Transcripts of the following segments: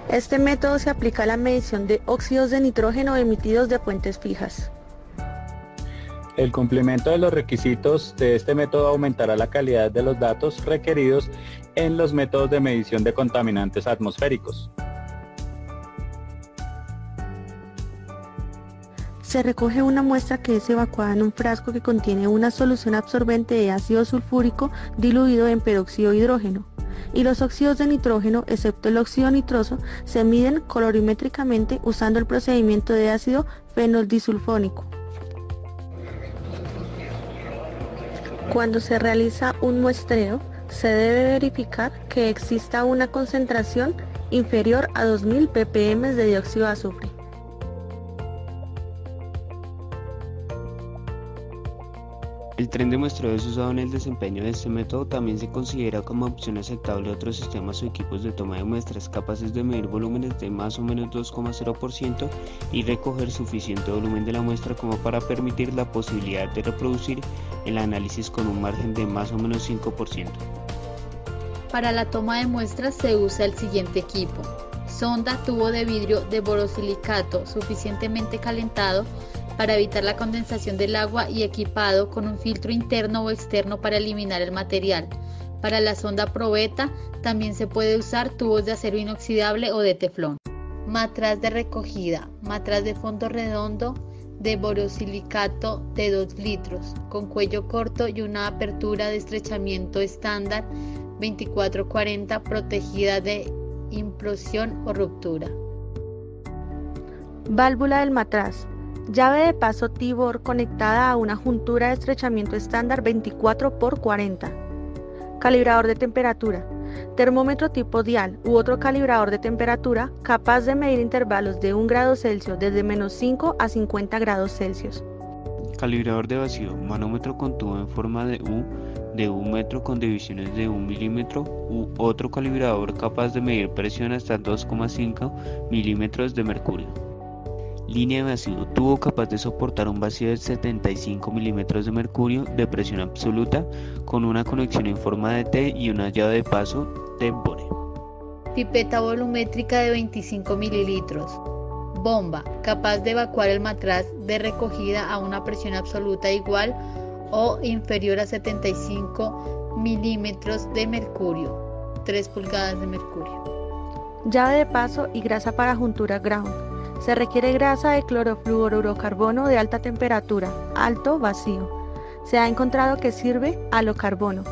Este método se aplica a la medición de óxidos de nitrógeno emitidos de fuentes fijas. El cumplimiento de los requisitos de este método aumentará la calidad de los datos requeridos en los métodos de medición de contaminantes atmosféricos. Se recoge una muestra que es evacuada en un frasco que contiene una solución absorbente de ácido sulfúrico diluido en peróxido de hidrógeno, y los óxidos de nitrógeno, excepto el óxido nitroso, se miden colorimétricamente usando el procedimiento de ácido fenoldisulfónico. Cuando se realiza un muestreo, se debe verificar que exista una concentración inferior a 2000 ppm de dióxido de azufre. El tren de muestreo es usado en el desempeño de este método. También se considera como opción aceptable otros sistemas o equipos de toma de muestras capaces de medir volúmenes de más o menos 2,0% y recoger suficiente volumen de la muestra como para permitir la posibilidad de reproducir el análisis con un margen de más o menos 5%. Para la toma de muestras se usa el siguiente equipo: sonda tubo de vidrio de borosilicato suficientemente calentado para evitar la condensación del agua y equipado con un filtro interno o externo para eliminar el material. Para la sonda probeta también se puede usar tubos de acero inoxidable o de teflón. Matraz de recogida: matraz de fondo redondo de borosilicato de 2 litros, con cuello corto y una apertura de estrechamiento estándar 24-40 protegida de implosión o ruptura. Válvula del matraz: llave de paso T-bore conectada a una juntura de estrechamiento estándar 24x40. Calibrador de temperatura: termómetro tipo dial u otro calibrador de temperatura capaz de medir intervalos de 1 grado Celsius desde -5 a 50 grados Celsius. Calibrador de vacío: manómetro con tubo en forma de U de 1 metro con divisiones de 1 milímetro u otro calibrador capaz de medir presión hasta 2,5 milímetros de mercurio. Línea de vacío: tubo capaz de soportar un vacío de 75 milímetros de mercurio de presión absoluta con una conexión en forma de T y una llave de paso T-bore. Pipeta volumétrica de 25 mililitros. Bomba capaz de evacuar el matraz de recogida a una presión absoluta igual o inferior a 75 milímetros de mercurio, 3 pulgadas de mercurio. Llave de paso y grasa para juntura ground. Se requiere grasa de clorofluorocarbono de alta temperatura, alto vacío. Se ha encontrado que sirve halocarbono.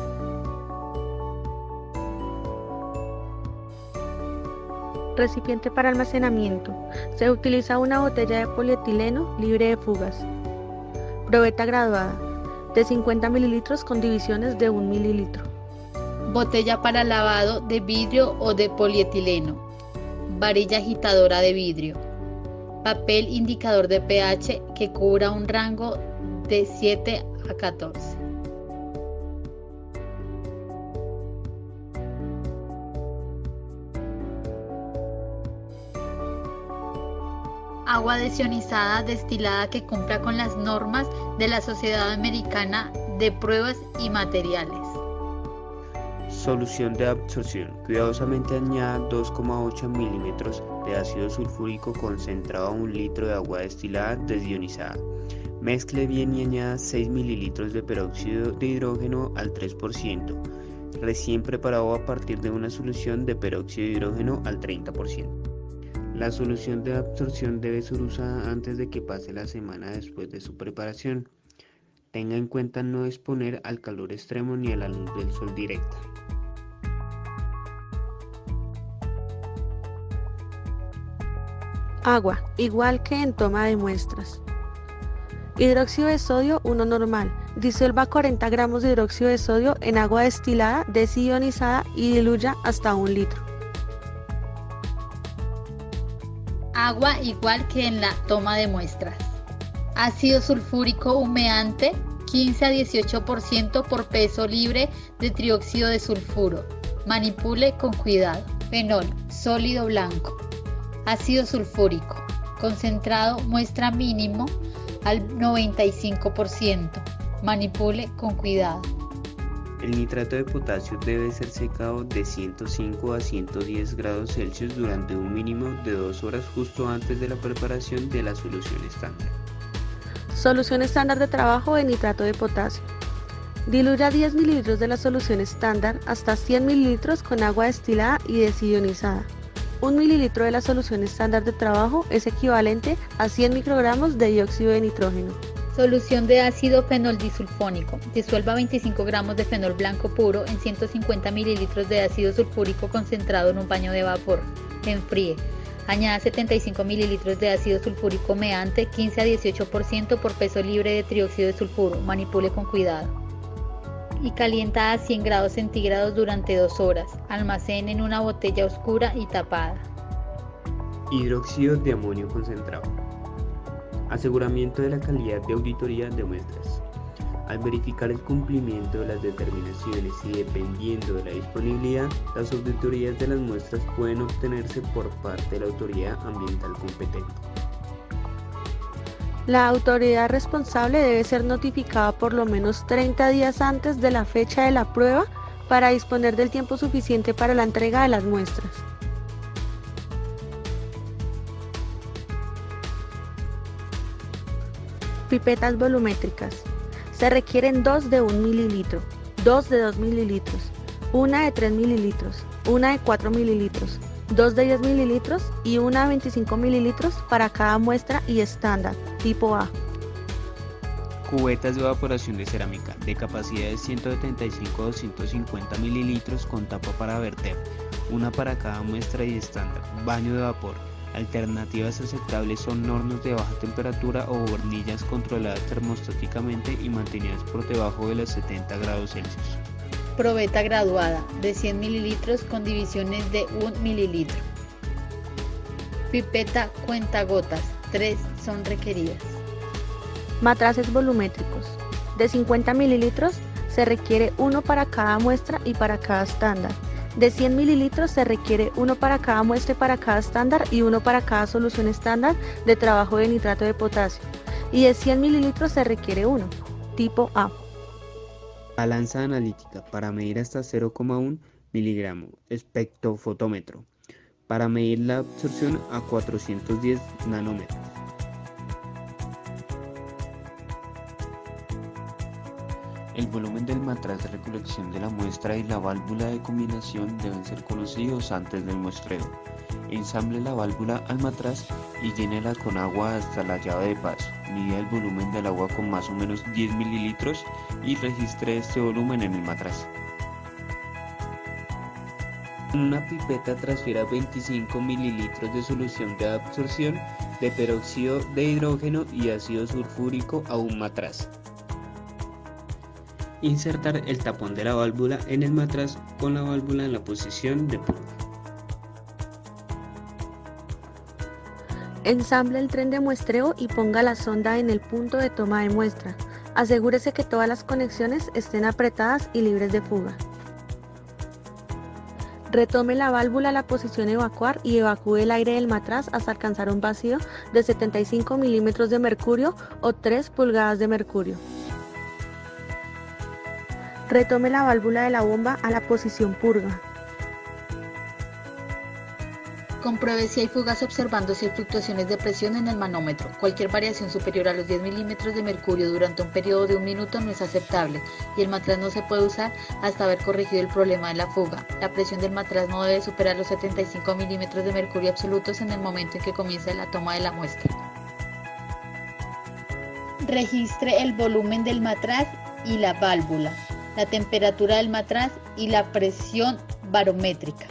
Recipiente para almacenamiento. Se utiliza una botella de polietileno libre de fugas. Probeta graduada, de 50 mililitros con divisiones de 1 mililitro. Botella para lavado de vidrio o de polietileno. Varilla agitadora de vidrio. Papel indicador de pH que cubra un rango de 7 a 14. Agua desionizada destilada que cumpla con las normas de la Sociedad Americana de Pruebas y Materiales. Solución de absorción: cuidadosamente añada 2,8 milímetros de ácido sulfúrico concentrado a 1 litro de agua destilada desionizada. Mezcle bien y añada 6 mililitros de peróxido de hidrógeno al 3%, recién preparado a partir de una solución de peróxido de hidrógeno al 30%. La solución de absorción debe ser usada antes de que pase la semana después de su preparación. Tenga en cuenta no exponer al calor extremo ni a la luz del sol directa. Agua, igual que en toma de muestras. Hidróxido de sodio 1 normal. Disuelva 40 gramos de hidróxido de sodio en agua destilada desionizada y diluya hasta 1 litro. Agua igual que en la toma de muestras. Ácido sulfúrico humeante 15 a 18% por peso libre de trióxido de sulfuro. Manipule con cuidado. Fenol sólido blanco. Ácido sulfúrico concentrado muestra mínimo al 95%. Manipule con cuidado. El nitrato de potasio debe ser secado de 105 a 110 grados Celsius durante un mínimo de 2 horas justo antes de la preparación de la solución estándar. Solución estándar de trabajo de nitrato de potasio. Diluya 10 ml de la solución estándar hasta 100 ml con agua destilada y desionizada. 1 ml de la solución estándar de trabajo es equivalente a 100 microgramos de dióxido de nitrógeno. Solución de ácido fenol disulfónico. Disuelva 25 gramos de fenol blanco puro en 150 mililitros de ácido sulfúrico concentrado en un baño de vapor. Enfríe. Añada 75 mililitros de ácido sulfúrico humeante, 15 a 18% por peso libre de trióxido de sulfuro. Manipule con cuidado. Y calienta a 100 grados centígrados durante 2 horas. Almacene en una botella oscura y tapada. Hidróxido de amonio concentrado. Aseguramiento de la calidad de auditoría de muestras. Al verificar el cumplimiento de las determinaciones y dependiendo de la disponibilidad, las auditorías de las muestras pueden obtenerse por parte de la autoridad ambiental competente. La autoridad responsable debe ser notificada por lo menos 30 días antes de la fecha de la prueba para disponer del tiempo suficiente para la entrega de las muestras. Pipetas volumétricas. Se requieren 2 de 1 mililitro, 2 de 2 mililitros, 1 de 3 mililitros, 1 de 4 mililitros, 2 de 10 mililitros y 1 de 25 mililitros para cada muestra y estándar, tipo A. Cubetas de evaporación de cerámica de capacidad de 175 a 250 mililitros con tapa para verter, una para cada muestra y estándar, baño de vapor. Alternativas aceptables son hornos de baja temperatura o hornillas controladas termostáticamente y mantenidas por debajo de los 70 grados Celsius. Probeta graduada de 100 mililitros con divisiones de 1 mililitro. Pipeta cuentagotas, 3 son requeridas. Matraces volumétricos. De 50 mililitros se requiere 1 para cada muestra y para cada estándar. De 100 mililitros se requiere 1 para cada muestra y para cada estándar y 1 para cada solución estándar de trabajo de nitrato de potasio. Y de 100 mililitros se requiere 1, tipo A. Balanza analítica para medir hasta 0,1 miligramo. Espectrofotómetro para medir la absorción a 410 nanómetros. El volumen del matraz de recolección de la muestra y la válvula de combinación deben ser conocidos antes del muestreo. Ensamble la válvula al matraz y llénela con agua hasta la llave de paso. Mida el volumen del agua con más o menos 10 mililitros y registre este volumen en el matraz. En una pipeta transfiera 25 mililitros de solución de absorción de peróxido de hidrógeno y ácido sulfúrico a un matraz. Insertar el tapón de la válvula en el matraz con la válvula en la posición de purga. Ensamble el tren de muestreo y ponga la sonda en el punto de toma de muestra. Asegúrese que todas las conexiones estén apretadas y libres de fuga. Retome la válvula a la posición evacuar y evacúe el aire del matraz hasta alcanzar un vacío de 75 milímetros de mercurio o 3 pulgadas de mercurio. Retome la válvula de la bomba a la posición purga. Compruebe si hay fugas observando si hay fluctuaciones de presión en el manómetro. Cualquier variación superior a los 10 milímetros de mercurio durante un periodo de 1 minuto no es aceptable y el matraz no se puede usar hasta haber corregido el problema de la fuga. La presión del matraz no debe superar los 75 milímetros de mercurio absolutos en el momento en que comience la toma de la muestra. Registre el volumen del matraz y la válvula, la temperatura del matraz y la presión barométrica.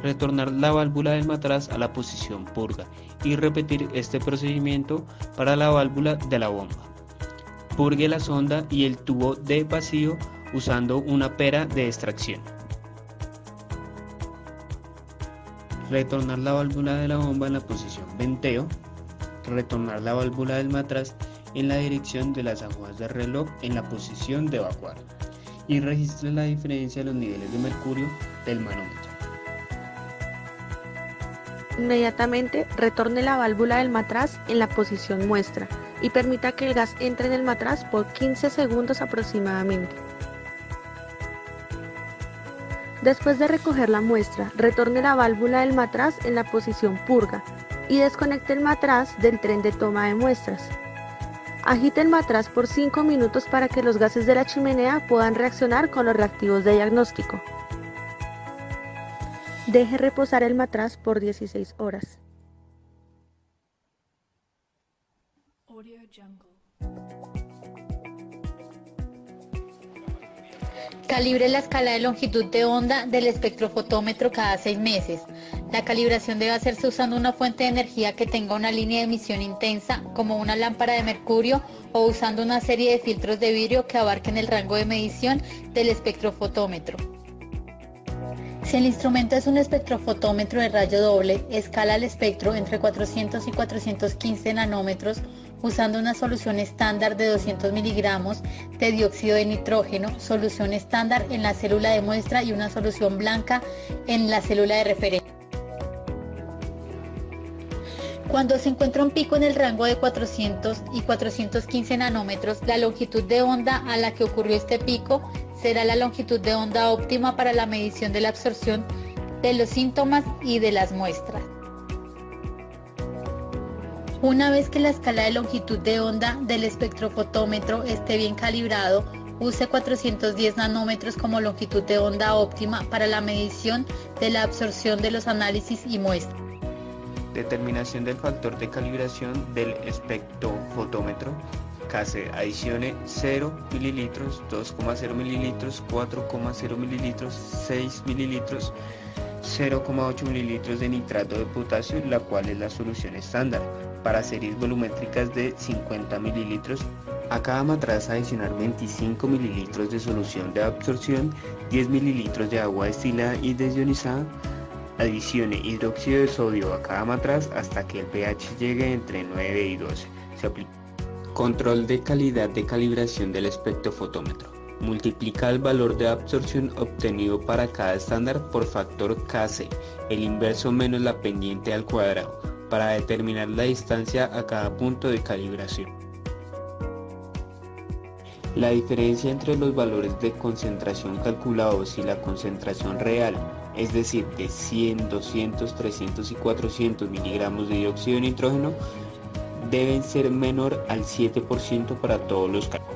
Retornar la válvula del matraz a la posición purga y repetir este procedimiento para la válvula de la bomba. Purgue la sonda y el tubo de vacío usando una pera de extracción. Retornar la válvula de la bomba en la posición venteo. Retornar la válvula del matraz en la dirección de las agujas del reloj en la posición de evacuar y registre la diferencia de los niveles de mercurio del manómetro. Inmediatamente retorne la válvula del matraz en la posición muestra y permita que el gas entre en el matraz por 15 segundos aproximadamente. Después de recoger la muestra, retorne la válvula del matraz en la posición purga y desconecte el matraz del tren de toma de muestras. Agite el matraz por 5 minutos para que los gases de la chimenea puedan reaccionar con los reactivos de diagnóstico. Deje reposar el matraz por 16 horas. Calibre la escala de longitud de onda del espectrofotómetro cada 6 meses. La calibración debe hacerse usando una fuente de energía que tenga una línea de emisión intensa, como una lámpara de mercurio, o usando una serie de filtros de vidrio que abarquen el rango de medición del espectrofotómetro. Si el instrumento es un espectrofotómetro de rayo doble, escala el espectro entre 400 y 415 nanómetros usando una solución estándar de 200 miligramos de dióxido de nitrógeno, solución estándar en la célula de muestra y una solución blanca en la célula de referencia. Cuando se encuentra un pico en el rango de 400 y 415 nanómetros, la longitud de onda a la que ocurrió este pico será la longitud de onda óptima para la medición de la absorción de los síntomas y de las muestras. Una vez que la escala de longitud de onda del espectrofotómetro esté bien calibrado, use 410 nanómetros como longitud de onda óptima para la medición de la absorción de los análisis y muestras. Determinación del factor de calibración del espectrofotómetro. Case, adicione 0 mililitros, 2,0 mililitros, 4,0 mililitros, 6 mililitros, 0,8 mililitros de nitrato de potasio, la cual es la solución estándar, para series volumétricas de 50 mililitros. A cada matraz adicionar 25 mililitros de solución de absorción, 10 mililitros de agua destilada y desionizada. Adicione hidróxido de sodio a cada matraz hasta que el pH llegue entre 9 y 12. Se aplica. Control de calidad de calibración del espectrofotómetro. Multiplica el valor de absorción obtenido para cada estándar por factor Kc, el inverso menos la pendiente al cuadrado, para determinar la distancia a cada punto de calibración. La diferencia entre los valores de concentración calculados y la concentración real, es decir, de 100, 200, 300 y 400 miligramos de dióxido de nitrógeno, deben ser menor al 7% para todos los casos.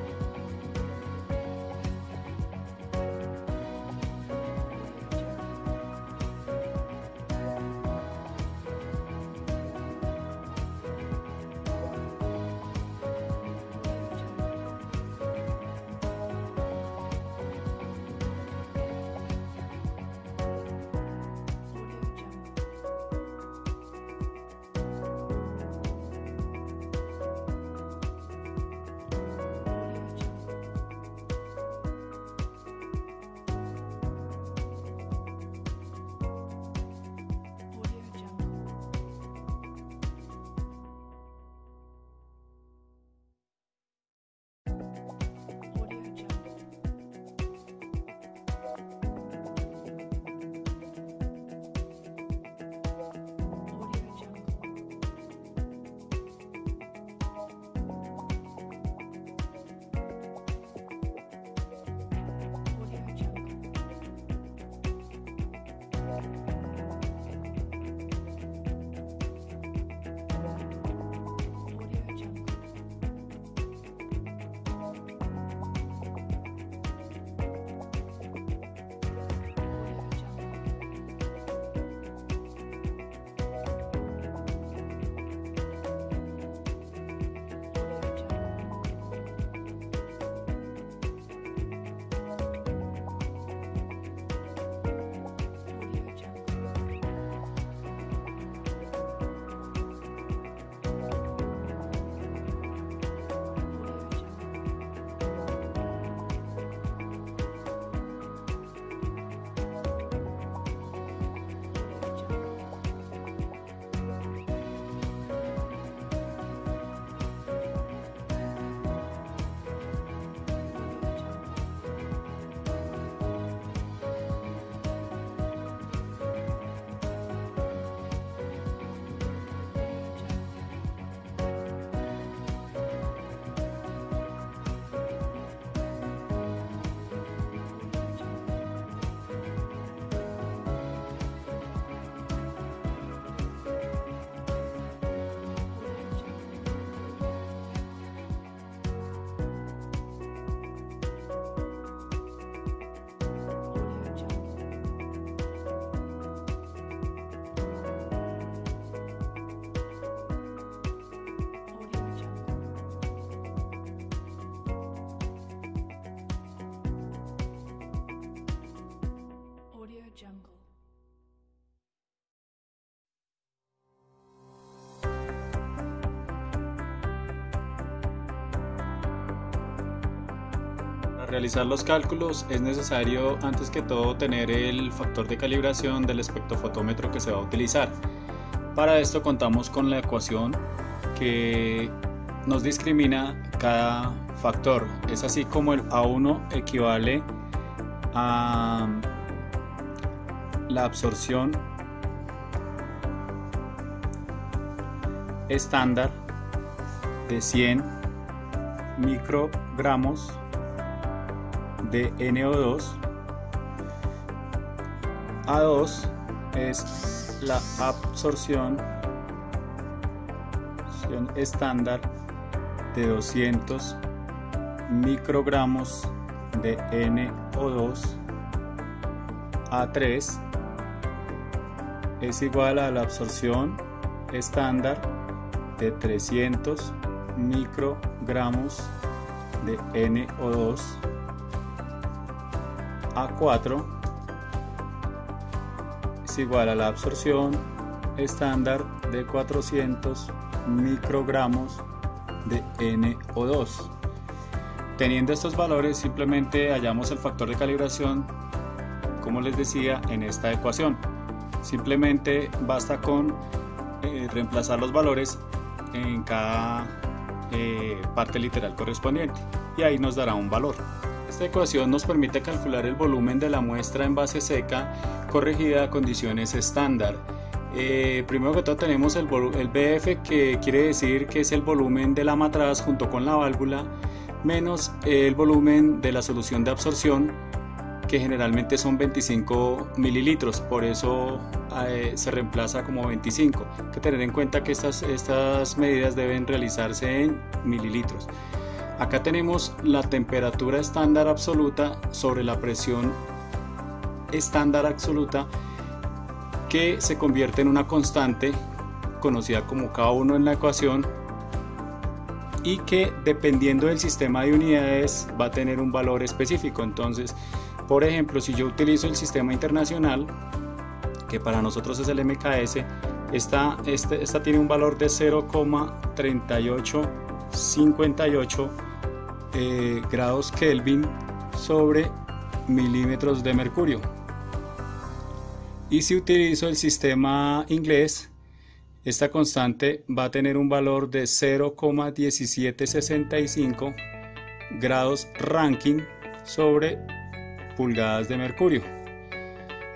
realizar los cálculos es necesario antes que todo tener el factor de calibración del espectrofotómetro que se va a utilizar. Para esto contamos con la ecuación que nos discrimina cada factor. Es así como el A1 equivale a la absorción estándar de 100 microgramos de NO2. A2 es la absorción estándar de 200 microgramos de NO2. A3 es igual a la absorción estándar de 300 microgramos de NO2. A4 es igual a la absorción estándar de 400 microgramos de NO2. Teniendo estos valores, simplemente hallamos el factor de calibración, como les decía, en esta ecuación. Simplemente basta con reemplazar los valores en cada parte literal correspondiente y ahí nos dará un valor. Esta ecuación nos permite calcular el volumen de la muestra en base seca corregida a condiciones estándar. Primero que todo tenemos el BF, que quiere decir que es el volumen de la matraz junto con la válvula menos el volumen de la solución de absorción, que generalmente son 25 mililitros, por eso se reemplaza como 25. Hay que tener en cuenta que estas medidas deben realizarse en mililitros. Acá tenemos la temperatura estándar absoluta sobre la presión estándar absoluta, que se convierte en una constante conocida como K1 en la ecuación, y que dependiendo del sistema de unidades va a tener un valor específico. Entonces, por ejemplo, si yo utilizo el sistema internacional, que para nosotros es el MKS, esta tiene un valor de 0,3858 grados Kelvin sobre milímetros de mercurio. Y si utilizo el sistema inglés, esta constante va a tener un valor de 0,1765 grados Rankine sobre pulgadas de mercurio.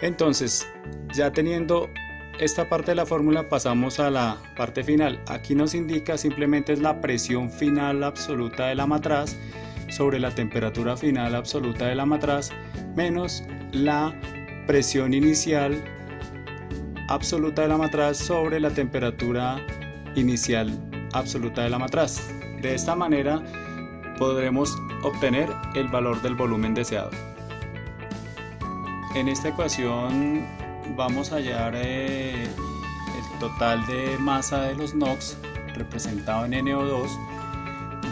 Entonces, ya teniendo esta parte de la fórmula, pasamos a la parte final. Aquí nos indica simplemente es la presión final absoluta de la matraz sobre la temperatura final absoluta de la matraz menos la presión inicial absoluta de la matraz sobre la temperatura inicial absoluta de la matraz. De esta manera podremos obtener el valor del volumen deseado. En esta ecuación vamos a hallar el total de masa de los NOx representado en NO2,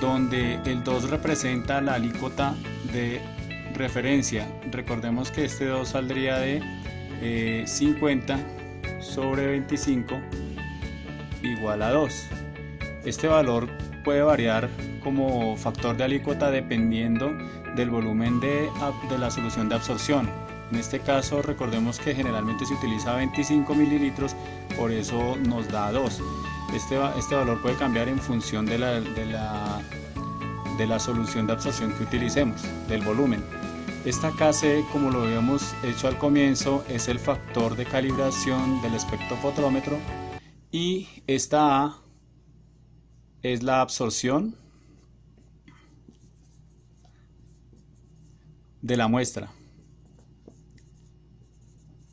donde el 2 representa la alícuota de referencia. Recordemos que este 2 saldría de 50 sobre 25 igual a 2. Este valor puede variar como factor de alícuota dependiendo del volumen de la solución de absorción. En este caso recordemos que generalmente se utiliza 25 mililitros, por eso nos da 2. Este valor puede cambiar en función de la solución de absorción que utilicemos, del volumen. Esta KC, como lo habíamos hecho al comienzo, es el factor de calibración del espectrofotómetro, y esta A es la absorción de la muestra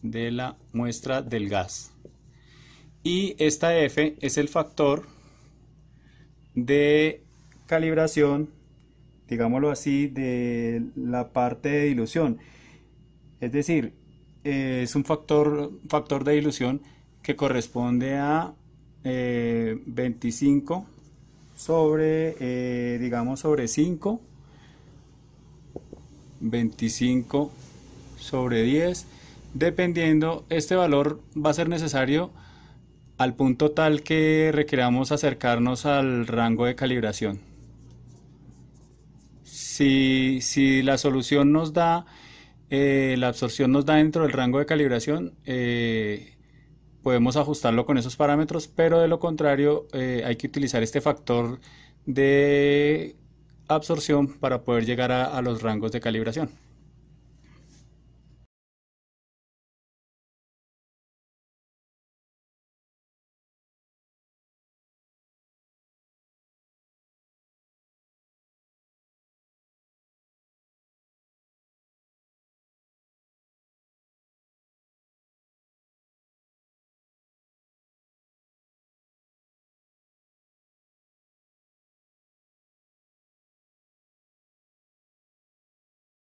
del gas, y esta F es el factor de calibración, digámoslo así, de la parte de dilución. Es decir, es un factor de dilución que corresponde a 25 sobre, digamos, sobre 5, 25 sobre 10, dependiendo. Este valor va a ser necesario al punto tal que requeramos acercarnos al rango de calibración. Si la solución nos da, la absorción nos da dentro del rango de calibración, podemos ajustarlo con esos parámetros, pero de lo contrario hay que utilizar este factor de absorción para poder llegar a los rangos de calibración.